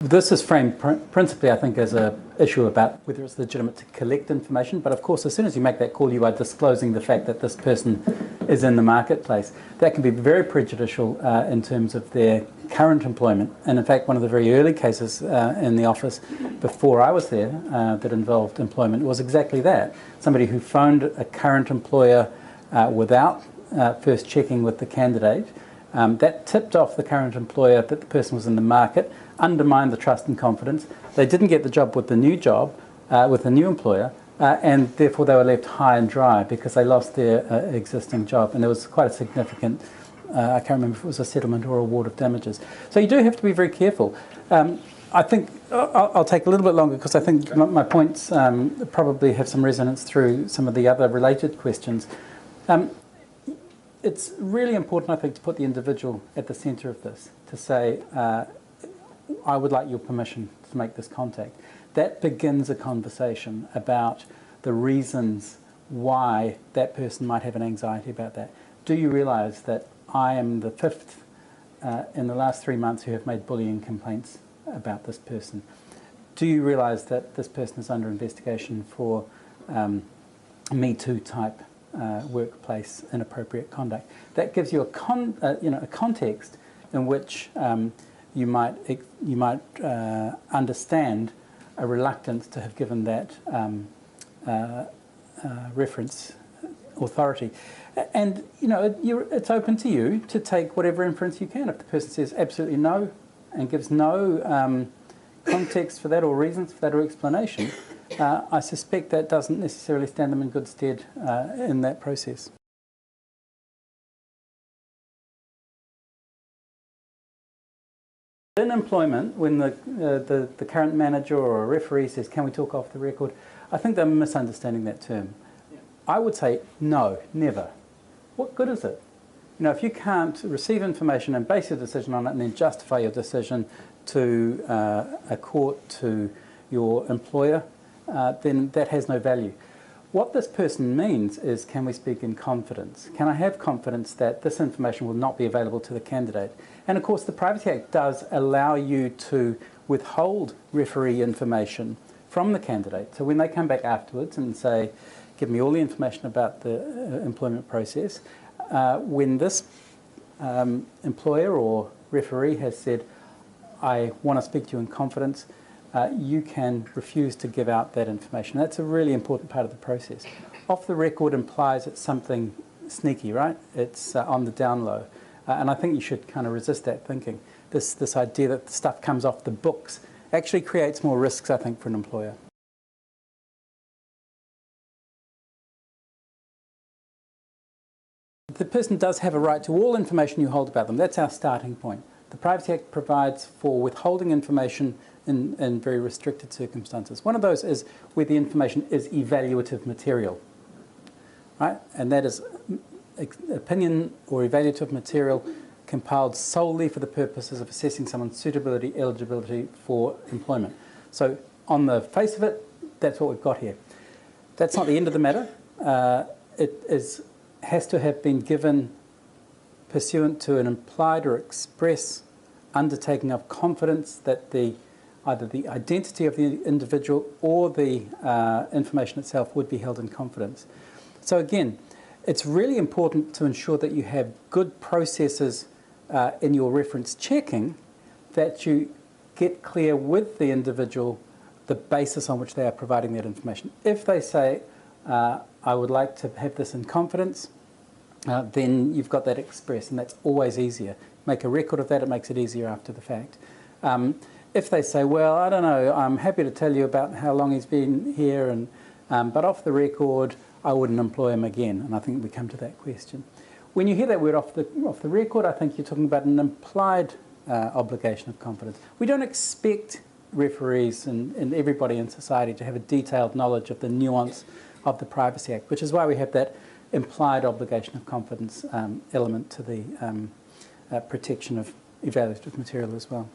This is framed principally, I think, as an issue about whether it's legitimate to collect information. But of course, as soon as you make that call, you are disclosing the fact that this person is in the marketplace. That can be very prejudicial in terms of their current employment. And in fact, one of the very early cases in the office before I was there that involved employment was exactly that. Somebody who phoned a current employer without first checking with the candidate. That tipped off the current employer that the person was in the market, undermined the trust and confidence. They didn't get the job with the new with the new employer, and therefore they were left high and dry because they lost their existing job. And there was quite a significant, I can't remember if it was a settlement or award of damages. So you do have to be very careful. I think I'll take a little bit longer because I think my points probably have some resonance through some of the other related questions. It's really important, I think, to put the individual at the centre of this, to say, I would like your permission to make this contact. That begins a conversation about the reasons why that person might have an anxiety about that. Do you realise that I am the fifth in the last 3 months who have made bullying complaints about this person? Do you realise that this person is under investigation for Me Too type workplace inappropriate conduct? That gives you a context in which you might understand a reluctance to have given that reference authority. And it's open to you to take whatever inference you can. If the person says absolutely no and gives no context for that or reasons for that or explanation, I suspect that doesn't necessarily stand them in good stead in that process. In employment, when the current manager or a referee says, can we talk off the record, I think they're misunderstanding that term. Yeah. I would say no, never. What good is it? If you can't receive information and base your decision on it and then justify your decision to a court, to your employer, then that has no value. What this person means is, can we speak in confidence? Can I have confidence that this information will not be available to the candidate? And of course, the Privacy Act does allow you to withhold referee information from the candidate. So when they come back afterwards and say, give me all the information about the employment process, when this employer or referee has said, I want to speak to you in confidence, you can refuse to give out that information. That's a really important part of the process. Off the record implies it's something sneaky, right? It's on the down low. And I think you should kind of resist that thinking. This idea that stuff comes off the books actually creates more risks, I think, for an employer. The person does have a right to all information you hold about them. That's our starting point. The Privacy Act provides for withholding information in very restricted circumstances. One of those is where the information is evaluative material, right? And that is opinion or evaluative material compiled solely for the purposes of assessing someone's suitability, eligibility for employment. So on the face of it, that's what we've got here. That's not the end of the matter. It has to have been given pursuant to an implied or express undertaking of confidence that either the identity of the individual or the information itself would be held in confidence. So again, it's really important to ensure that you have good processes in your reference checking, that you get clear with the individual the basis on which they are providing that information. If they say, I would like to have this in confidence, then you've got that express, and that's always easier. Make a record of that, it makes it easier after the fact. If they say, well, I don't know, I'm happy to tell you about how long he's been here, but off the record, I wouldn't employ him again. And I think we come to that question. When you hear that word off the record, I think you're talking about an implied obligation of confidence. We don't expect referees and everybody in society to have a detailed knowledge of the nuance of the Privacy Act, which is why we have that implied obligation of confidence element to the protection of evaluative material as well.